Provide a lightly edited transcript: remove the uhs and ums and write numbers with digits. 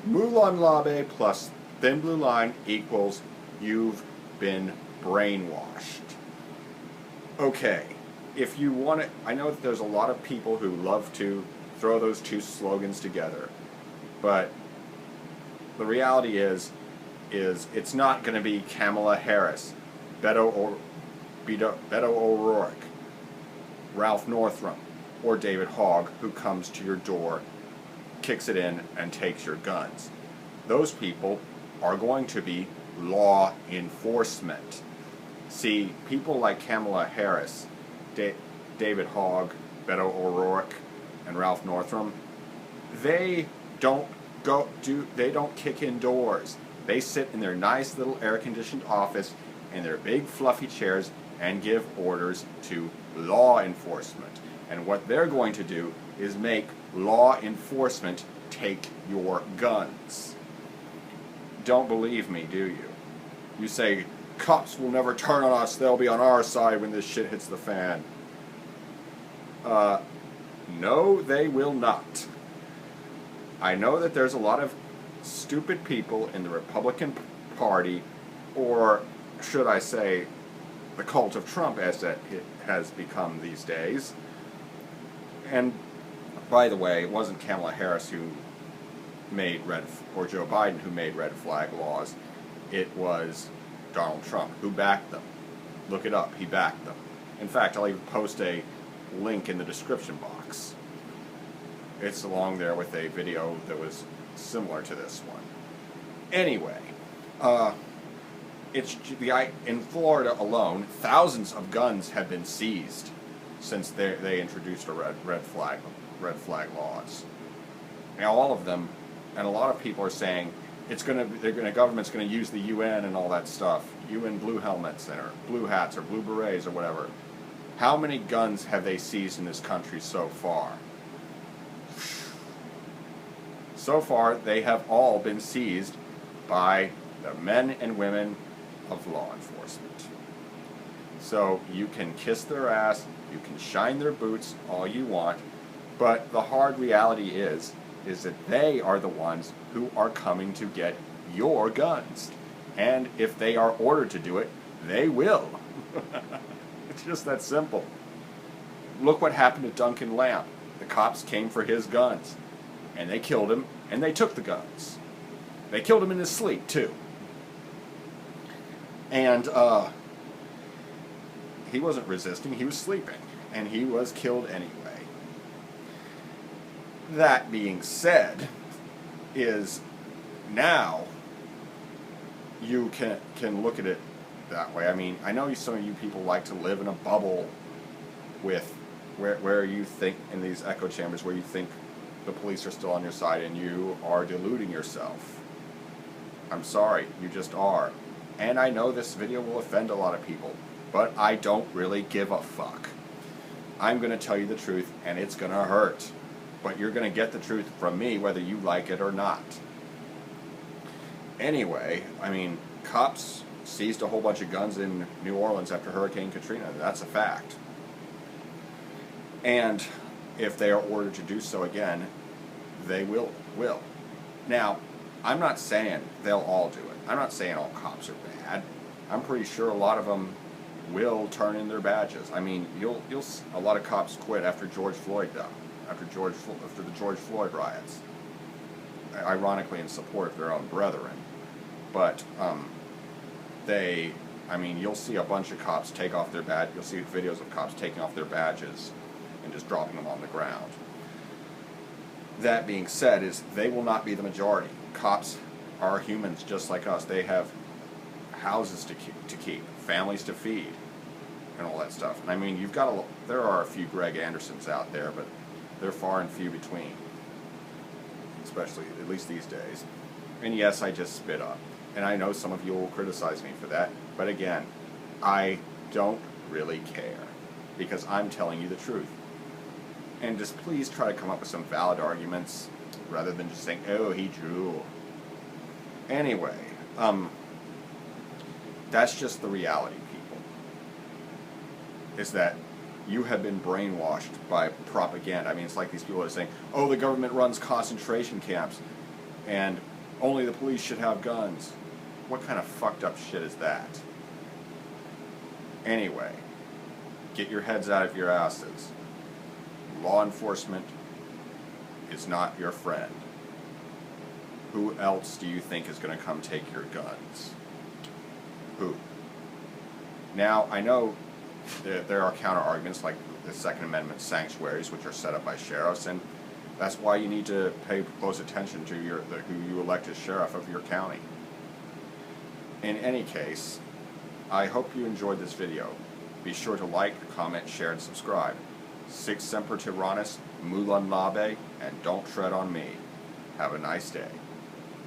Molon labe plus thin blue line equals you've been brainwashed. Okay, if you want to, I know that there's a lot of people who love to throw those two slogans together, but the reality is it's not going to be Kamala Harris, Beto O'Rourke, Ralph Northam, or David Hogg who comes to your door, kicks it in, and takes your guns. Those people are going to be law enforcement. See, people like Kamala Harris, David Hogg, Beto O'Rourke, and Ralph Northam, they don't kick in doors. They sit in their nice little air-conditioned office in their big fluffy chairs and give orders to law enforcement. And what they're going to do is make law enforcement take your guns. Don't believe me, do you? You say, cops will never turn on us, they'll be on our side when this shit hits the fan. No, they will not. I know that there's a lot of stupid people in the Republican Party, or should I say, the cult of Trump as it has become these days. And by the way, it wasn't Kamala Harris who made or Joe Biden who made red flag laws. It was Donald Trump who backed them. Look it up, he backed them. In fact, I'll even post a link in the description box. It's along there with a video that was similar to this one. Anyway, in Florida alone, thousands of guns have been seized since they introduced a red flag laws. Now all of them, and a lot of people are saying government's gonna use the UN and all that stuff, UN blue helmets or blue hats or blue berets or whatever. How many guns have they seized in this country so far? So far, they have all been seized by the men and women of law enforcement. So you can kiss their ass, you can shine their boots all you want, but the hard reality is that they are the ones who are coming to get your guns. And if they are ordered to do it, they will. It's just that simple. Look what happened to Duncan Lamb. The cops came for his guns, and they killed him, and they took the guns. They killed him in his sleep, too. And he wasn't resisting, he was sleeping, and he was killed anyway. That being said, is now you can look at it that way. I mean, I know some of you people like to live in a bubble with where you think, in these echo chambers, where you think the police are still on your side, and you are deluding yourself. I'm sorry, you just are. And I know this video will offend a lot of people, but I don't really give a fuck. I'm going to tell you the truth, and it's going to hurt. But you're going to get the truth from me whether you like it or not. Anyway, I mean, cops seized a whole bunch of guns in New Orleans after Hurricane Katrina. That's a fact. And if they are ordered to do so again, they will. Now, I'm not saying they'll all do it. I'm not saying all cops are bad. I'm pretty sure a lot of them will turn in their badges. I mean, a lot of cops quit after George Floyd died, after the George Floyd riots, ironically in support of their own brethren. But you'll see a bunch of cops take off their badge. You'll see videos of cops taking off their badges and just dropping them on the ground. That being said, they will not be the majority. Cops are humans just like us. They have houses to keep, families to feed, and all that stuff. And I mean, there are a few Greg Andersons out there, but they're far and few between, especially at least these days. And yes, I just spit up, and I know some of you will criticize me for that, but again, I don't really care, because I'm telling you the truth. And just please try to come up with some valid arguments rather than just saying, oh, he drew. Anyway, that's just the reality, people. Is that you have been brainwashed by propaganda. I mean, it's like these people are saying, oh, the government runs concentration camps. and only the police should have guns. What kind of fucked up shit is that? Anyway, get your heads out of your asses. Law enforcement is not your friend. Who else do you think is going to come take your guns? Who? Now, I know there are counter arguments like the Second Amendment sanctuaries, which are set up by sheriffs, and that's why you need to pay close attention to who you elect as sheriff of your county. In any case, I hope you enjoyed this video. Be sure to like, comment, share, and subscribe. Sic semper tyrannis, molon labe, and don't tread on me. Have a nice day.